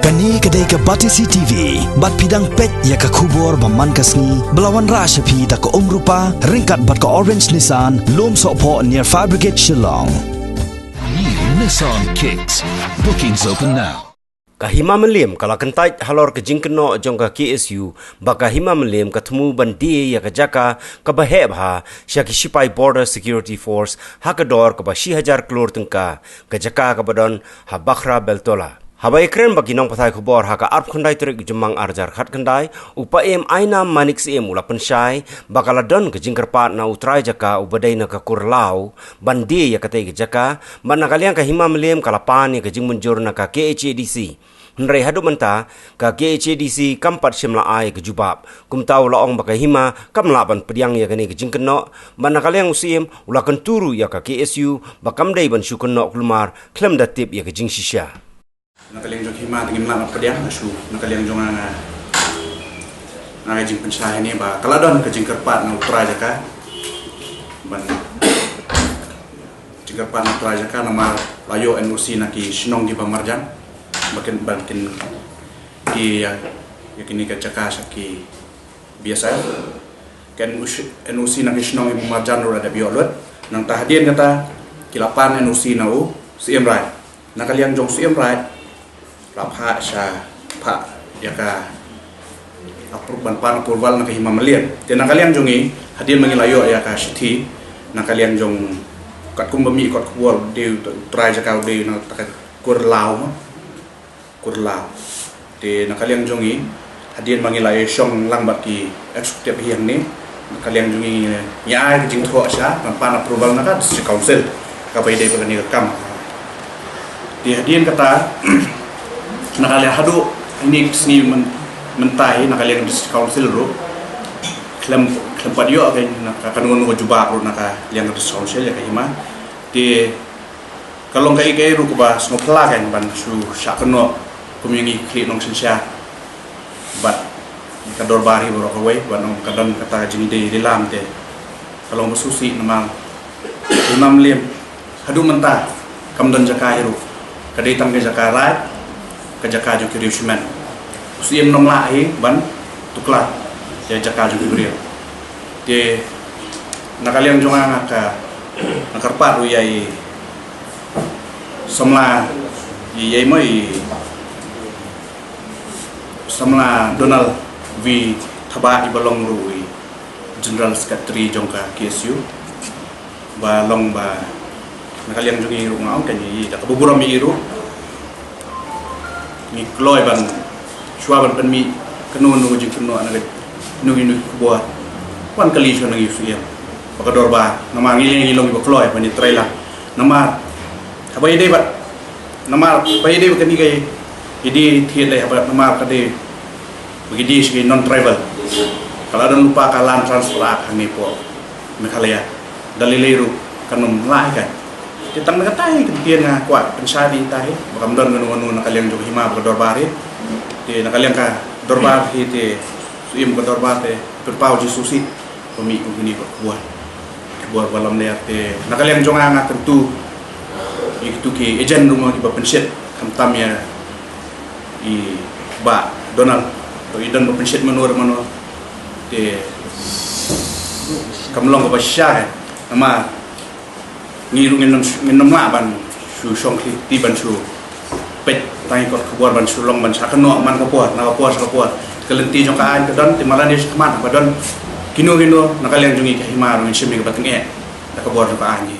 Kani kedai ke Batisi TV, bat pidang pet ya ke kubur baman kasni, belawan rasyapi tak ke rupa, ringkat bat ke Orange Nissan, lom sokpo near Fire Brigade Shillong. New Nissan Kicks. Bookings open now. Kahima melim kalau kentai halor ke jingkeno jong ke KSU, baka hima melim ketemu bandi ya ke jaka ke bahebha syaki Sipai Border Security Force hakador ke bashi hajar kelur tengka ke jaka ke badon ha Bakra Beltola. Haba ekren bagi nong patai kubor haka arp kundai terik jemang arjar khat kendai upa em aina manik si em ula pensyai bakala don ke jingkerpat na utrai jaka ubadai na ke kurlau bandi ya kate ke jaka ban nakaliang ke hima melim kalapan ya ke jing menjur na ke KHADC. Henry hadu menta ka KHADC kampat simla ai ke jubab kum tau laong baka hima kam laban pediang ya kani ke jingkeno ban nakaliang usim ula kenturu ya ke KSU bakam dai ban syukenno klumar klem datip ya ke jing shisha. Nakaliang jong hima tingin lang pediang asu nakaliang jong nga jing pensah ini ba kaladon ke jing kerpat na utra jaka ban jing kerpat na utra jaka nama layo NOC na ki sinong di pamarjan bakin ki ya kini ke jaka saki biasa kan NOC na ki sinong di pamarjan ro ada biolot nang tahdian kata kilapan NOC na u CM right nakaliang jong CM right lapha sya pak ya ka apruban pan purwal na kahima malian te nakalian jongi hadian mangilayo ya ka sithi nakalian jong kat kumbami kot kuwal de try jakau de na tak kurlau te nakalian jongi hadian mangilayo song langbat ki eksekutif hiang ni nakalian jongi nya jing tho sya pan apruval na ka district council ka bai de bagani kam di hadian kata nakalian hadu ini sini mentai nakalian district council ro klem padio kan kanun ko jubak ro naka yang district council ya kahima di kalong kai ro ko ba snopla kan ban su syakno community kli nong sensya bat kador bari ro ko we ban kadon kata jinde dilam te kalong susi namang imam lim hadu mentah kamdon jaka ro kadai tam ke jakarai kejaka juga riusman usim nom lahi ban tukla ya jaka juga beriau de nakaliang jonga ka nakarpat uyai samla yai mai samla Donald V thaba ibalong rui General Secretary jongka KSU ba long ba nakaliang jongi ru ngau kan yi da kabubura mi iru ni kloy ban shwa ban mi kanu nu jing kanu ana nu buat wan kali so ngi fiya pakador ba nama ngi long ba kloy ban ni traila nama habai dei ba nama bai dei kan ni kai idi thien lai haba nama ka dei begidi segi non tribal kalau ada lupa kalan transfer kami po Meghalaya dalileru kanum lai kan kita mengatai kemudian kuat pensari tahi bakamdon nganu nakaliang jog hima berdorbar di nakaliang ka dorbar hite suim ka dorbar te perpau jisusi pemi begini buat balam ne te nakaliang jong anga tentu itu ki ejen rumah di bapensit kamtam ya i ba Donald to idan bapensit manur te kamlong ka basya nama ngiru nginom la ban su song ti ban su pet tai kot khobor ban su long ban sakno man ka puat na puas ka puat kelenti jong ka an kedon ti malan dis kman badon kino nakaliang jungi ka himar min simi ka bateng e ka bor ka ani